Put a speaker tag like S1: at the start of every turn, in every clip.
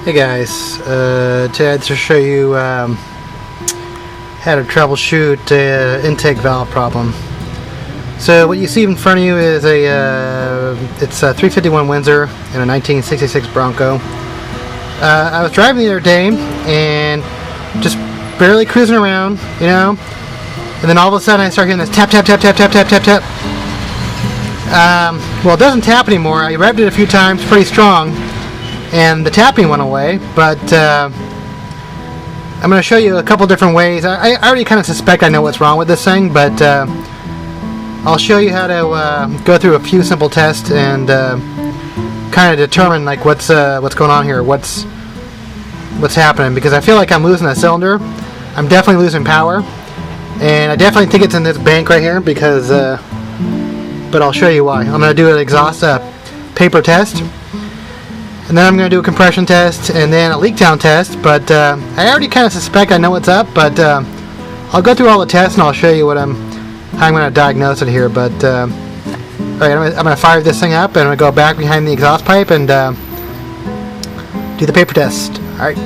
S1: Hey guys, today to show you how to troubleshoot intake valve problem. So what you see in front of you is it's a 351 Windsor and a 1966 Bronco. I was driving the other day and just barely cruising around, you know, and then all of a sudden I start hearing this tap tap tap tap tap tap tap tap. Well, it doesn't tap anymore. I revved it a few times pretty strong and the tapping went away, but I'm going to show you a couple different ways. I already kind of suspect I know what's wrong with this thing, but I'll show you how to go through a few simple tests and kind of determine like what's going on here, what's happening, because I feel like I'm losing a cylinder. I'm definitely losing power, and I definitely think it's in this bank right here, because but I'll show you why. I'm going to do an exhaust paper test, and then I'm going to do a compression test, and then a leak down test, but I already kind of suspect I know what's up, but I'll go through all the tests and I'll show you how I'm going to diagnose it here. But alright, I'm going to fire this thing up, and I'm going to go back behind the exhaust pipe and do the paper test. Alright.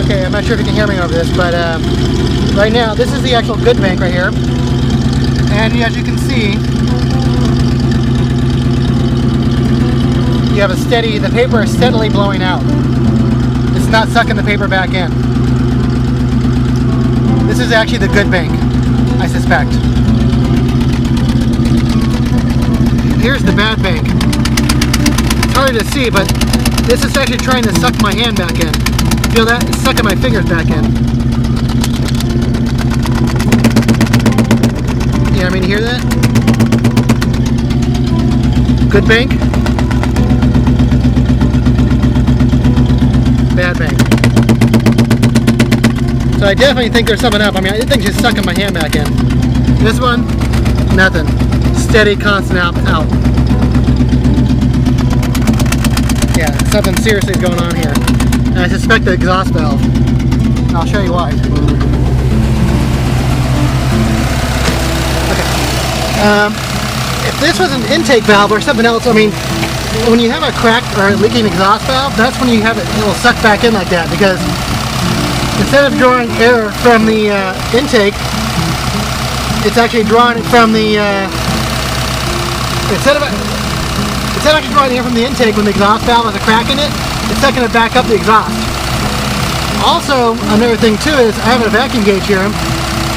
S1: Okay, I'm not sure if you can hear me over this, but right now this is the actual good bank right here, and as you can see, you have the paper is steadily blowing out. It's not sucking the paper back in. This is actually the good bank, I suspect. Here's the bad bank. It's hard to see, but this is actually trying to suck my hand back in. Feel that? It's sucking my fingers back in. Yeah, I mean, you hear that? Good bank. Bad bank. So I definitely think there's something up. I mean, I think just sucking my hand back in. This one, nothing. Steady, constant out. Yeah, something seriously is going on here. And I suspect the exhaust valve. I'll show you why. Okay. If this was an intake valve or something else, I mean, when you have a cracked or leaking exhaust valve, that's when you have it will suck back in like that, because instead of drawing air from the intake, it's actually drawing it from the instead of actually drawing air from the intake when the exhaust valve has a crack in it, it's sucking it back up the exhaust. Also, another thing too is I have a vacuum gauge here.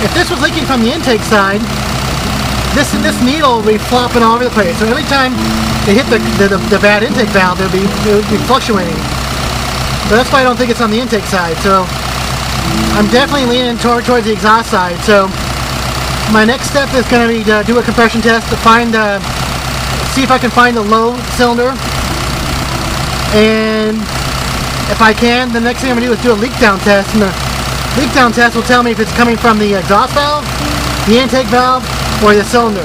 S1: If this was leaking from the intake side, this needle will be flopping all over the place. So every time they hit the bad intake valve, it would be fluctuating. So that's why I don't think it's on the intake side. So I'm definitely leaning towards the exhaust side. So my next step is going to be to do a compression test to see if I can find the low cylinder. And if I can, the next thing I'm going to do is do a leak down test. And the leak down test will tell me if it's coming from the exhaust valve, the intake valve, or the cylinder.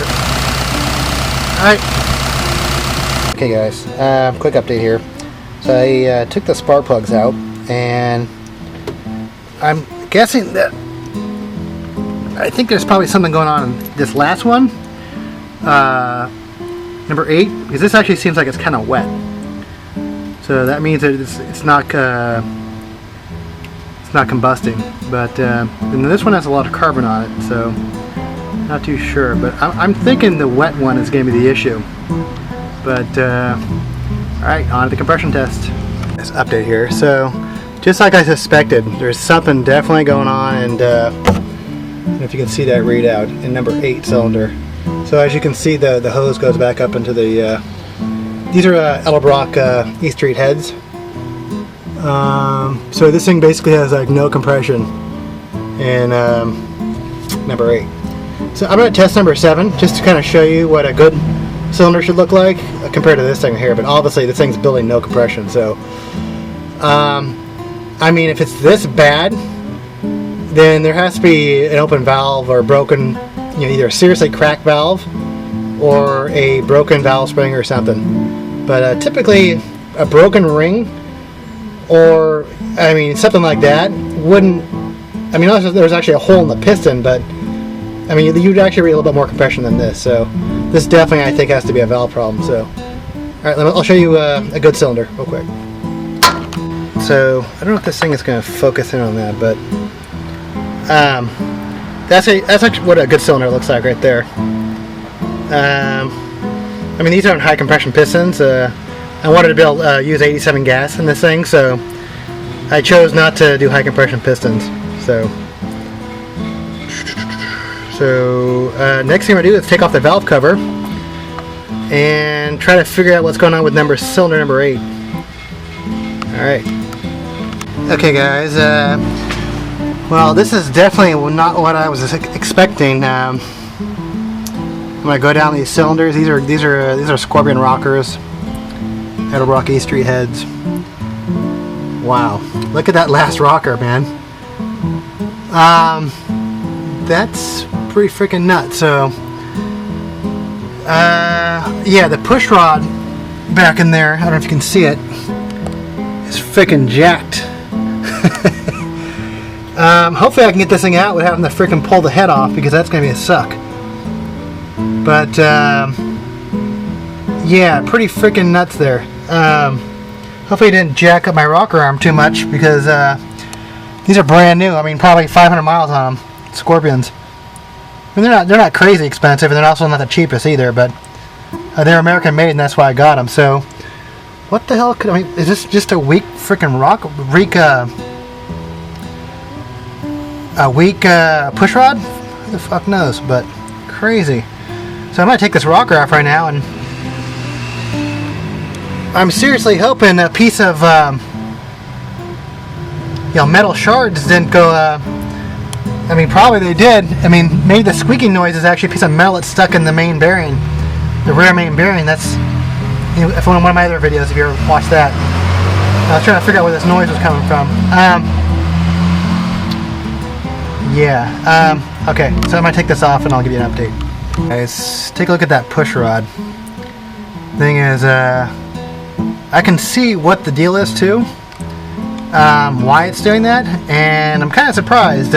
S1: Alright. Okay guys, quick update here. So I took the spark plugs out, and I'm guessing that I think there's probably something going on in this last one, number 8, because this actually seems like it's kind of wet. So that means that it's not combusting. But and this one has a lot of carbon on it, so not too sure. But I'm thinking the wet one is going to be the issue. But alright, on to the compression test. This update here. So just like I suspected, there's something definitely going on, and I don't know if you can see that readout in number 8 cylinder. So as you can see, the hose goes back up into the these are Edelbrock East Street heads. So this thing basically has like no compression in number 8. So I'm going to test number 7 just to kind of show you what a good cylinder should look like compared to this thing here. But obviously this thing's building no compression. So I mean, if it's this bad, then there has to be an open valve or broken, you know, either a seriously cracked valve or a broken valve spring or something. But typically a broken ring, or I mean something like that, wouldn't, I mean unless there was actually a hole in the piston, but I mean you'd actually read a little bit more compression than this. So this definitely I think has to be a valve problem. So alright, I'll show you a good cylinder real quick. So I don't know if this thing is going to focus in on that, but that's actually what a good cylinder looks like right there. I mean, these aren't high compression pistons. I wanted to be able to use 87 gas in this thing, so I chose not to do high compression pistons. So next thing we're going to do is take off the valve cover and try to figure out what's going on with cylinder number 8. Alright. Okay guys, well, this is definitely not what I was expecting. I'm going to go down these cylinders. These are Scorpion rockers. Edelbrock E Street heads. Wow. Look at that last rocker, man. That's pretty freaking nuts. So, yeah, the push rod back in there, I don't know if you can see it, is freaking jacked. Hopefully I can get this thing out without having to freaking pull the head off, because that's going to be a suck. But, yeah, pretty freaking nuts there. Hopefully it didn't jack up my rocker arm too much, because these are brand new. I mean, probably 500 miles on them. Scorpions. I mean, they're not crazy expensive, and they're also not the cheapest either, but they're American made, and that's why I got them. So, what the hell could I mean? Is this just a weak freaking weak push rod? Who the fuck knows? But crazy. So I'm gonna take this rocker off right now, and I'm seriously hoping a piece of metal shards didn't go. I mean, probably they did. I mean, maybe the squeaking noise is actually a piece of metal that's stuck in the main bearing, the rear main bearing. That's, you know, if one of my other videos, if you ever watched that. I was trying to figure out where this noise was coming from. Yeah. Okay. So I'm gonna take this off, and I'll give you an update. Guys, take a look at that push rod. Thing is, I can see what the deal is too. Why it's doing that, and I'm kind of surprised.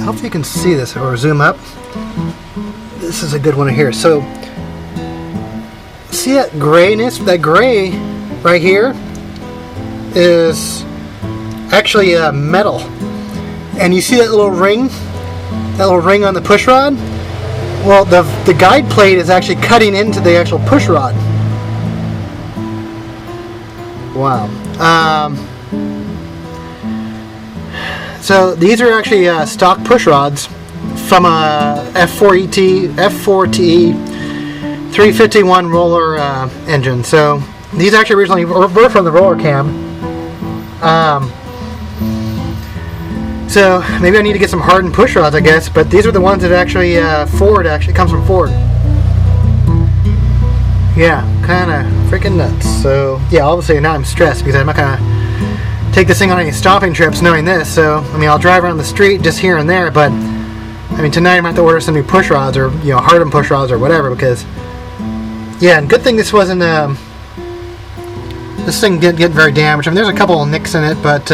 S1: Hopefully you can see this, or zoom up. This is a good one here. So, see that grayness? That gray right here is actually metal. And you see that little ring? That little ring on the push rod? Well, the guide plate is actually cutting into the actual push rod. Wow. So these are actually stock push rods from a F4TE 351 roller engine. So these actually originally were from the roller cam. So maybe I need to get some hardened push rods, I guess. But these are the ones that actually Ford actually comes from Ford. Yeah, kind of freaking nuts. So yeah, obviously now I'm stressed because I'm not gonna take this thing on any stopping trips knowing this. So I mean, I'll drive around the street just here and there, but I mean, tonight I'm gonna have to order some new push rods, or you know, hardened push rods or whatever, because yeah, and good thing this wasn't this thing didn't get very damaged. I mean, there's a couple of nicks in it, but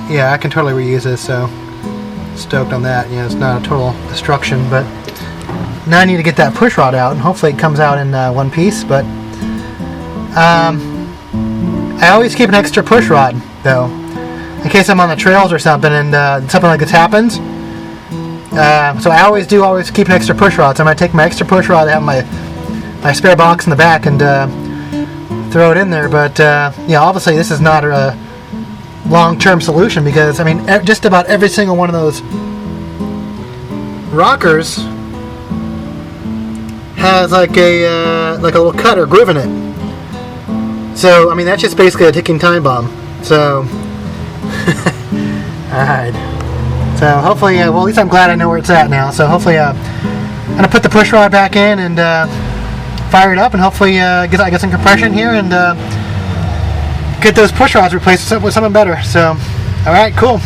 S1: yeah, I can totally reuse this, so stoked on that. You know, it's not a total destruction, but now I need to get that push rod out, and hopefully it comes out in one piece. But I always keep an extra push rod, though, in case I'm on the trails or something, and something like this happens. So I always keep an extra push rod. So I'm going to take my extra push rod, have my spare box in the back, and throw it in there. But yeah, obviously this is not a long-term solution, because I mean, just about every single one of those rockers has like a little cut or groove in it. So I mean, that's just basically a ticking time bomb. So alright. So hopefully, well, at least I'm glad I know where it's at now. So hopefully, I'm gonna put the push rod back in and fire it up, and hopefully I get some compression here and get those push rods replaced with something better. So, alright, cool.